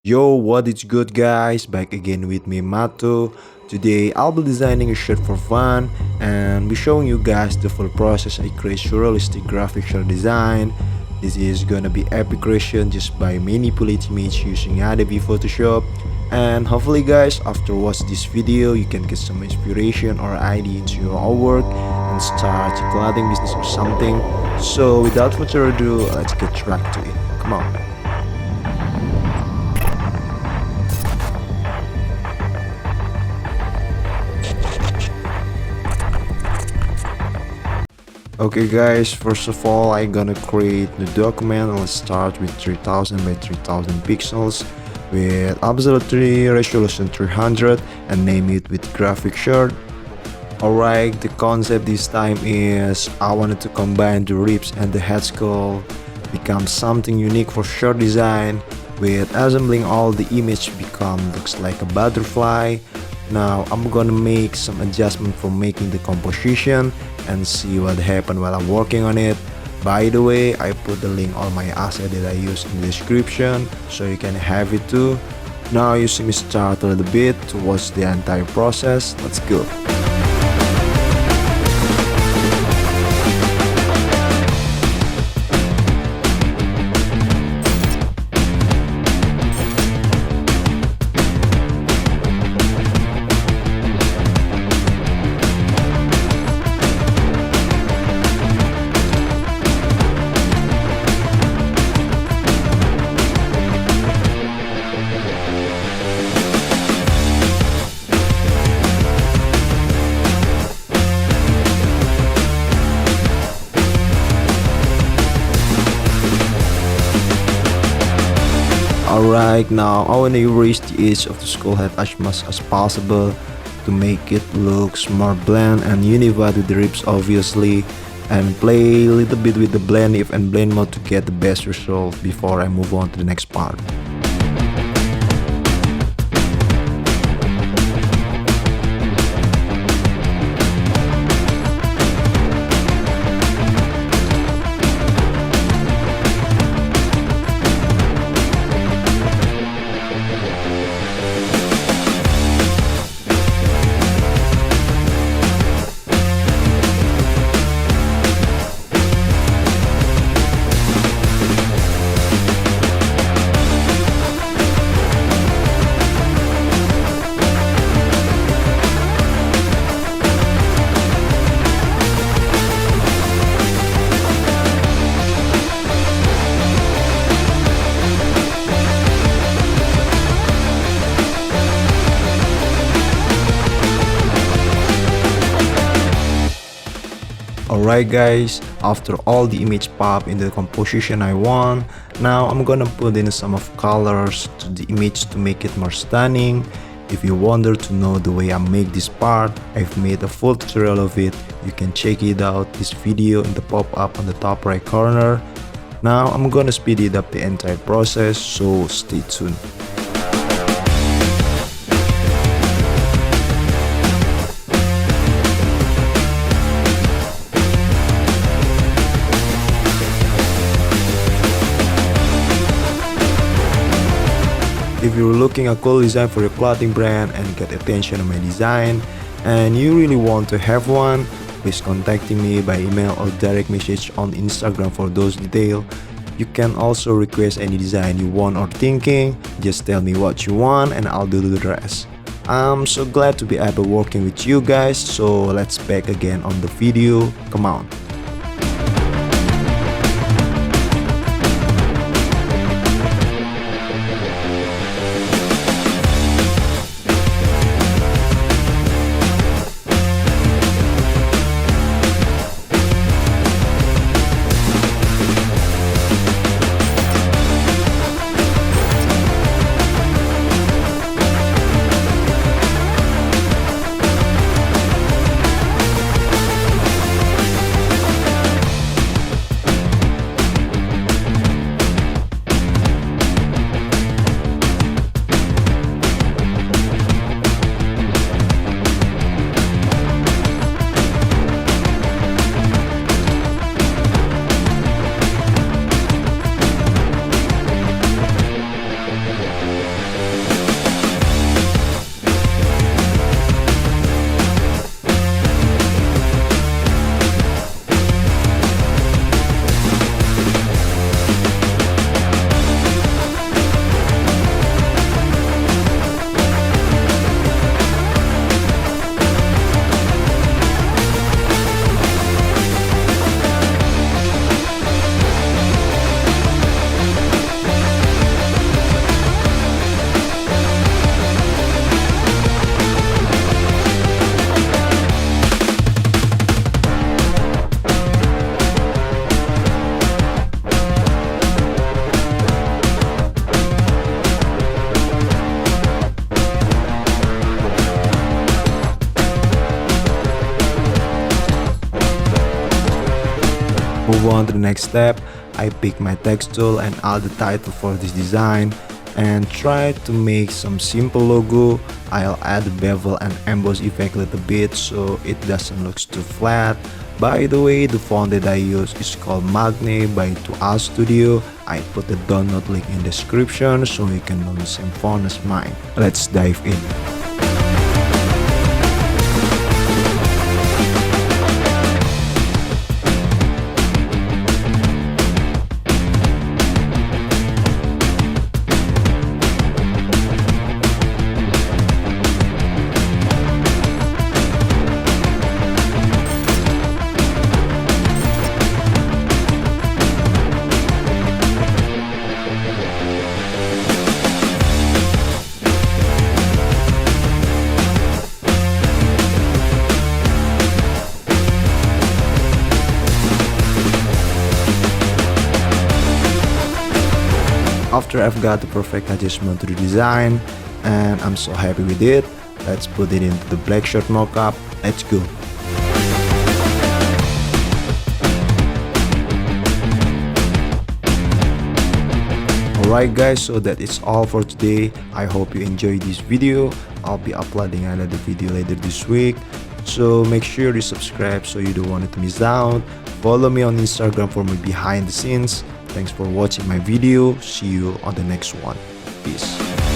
Yo, what is good guys? Back again with me Mato. Today I'll be designing a shirt for fun and be showing you guys the full process I create surrealistic graphic shirt design. This is gonna be epic creation just by manipulating image using Adobe Photoshop. And hopefully guys, after watch this video you can get some inspiration or idea into your own work and start a clothing business or something. So without further ado, let's get right to it. Come on. Okay guys, first of all I gonna create the document. Let's start with 3000 by 3000 pixels with absolute resolution 300 and name it with graphic shirt. Alright, the concept this time is I wanted to combine the ribs and the head skull, become something unique for shirt design with assembling all the image become looks like a butterfly. Now I'm gonna make some adjustment for making the composition and see what happened while I'm working on it. By the way, I put the link all my asset that I use in the description so you can have it too. Now you see me start a little bit to watch the entire process. Let's go. Alright, now I want to erase the edge of the skull head as much as possible to make it looks more bland and unified with the ribs obviously, and play a little bit with the blend if and blend mode to get the best result before I move on to the next part. Alright guys, after all the image pop in the composition I want, now I'm gonna put in some of colors to the image to make it more stunning. If you wonder to know the way I make this part, I've made a full tutorial of it. You can check it out this video in the pop-up on the top right corner. Now I'm gonna speed it up the entire process, so stay tuned. If you're looking a cool design for your clothing brand and get attention on my design and you really want to have one, please contacting me by email or direct message on Instagram for those details. You can also request any design you want or thinking, just tell me what you want and I'll do the rest. I'm so glad to be able working with you guys, so let's back again on the video, come on. move on to the next step, I pick my text tool and add the title for this design and try to make some simple logo. I'll add the bevel and emboss effect a little bit so it doesn't look too flat. By the way, the font that I use is called Magne by 2A Studio. I put the download link in the description so you can download the same font as mine. Let's dive in. After I've got the perfect adjustment to the design and I'm so happy with it, let's put it into the black shirt mockup. Let's go. Alright guys, so that is all for today. I hope you enjoyed this video. I'll be uploading another video later this week, so make sure you subscribe so you don't want to miss out. Follow me on Instagram for my behind the scenes. Thanks for watching my video. See you on the next one. Peace.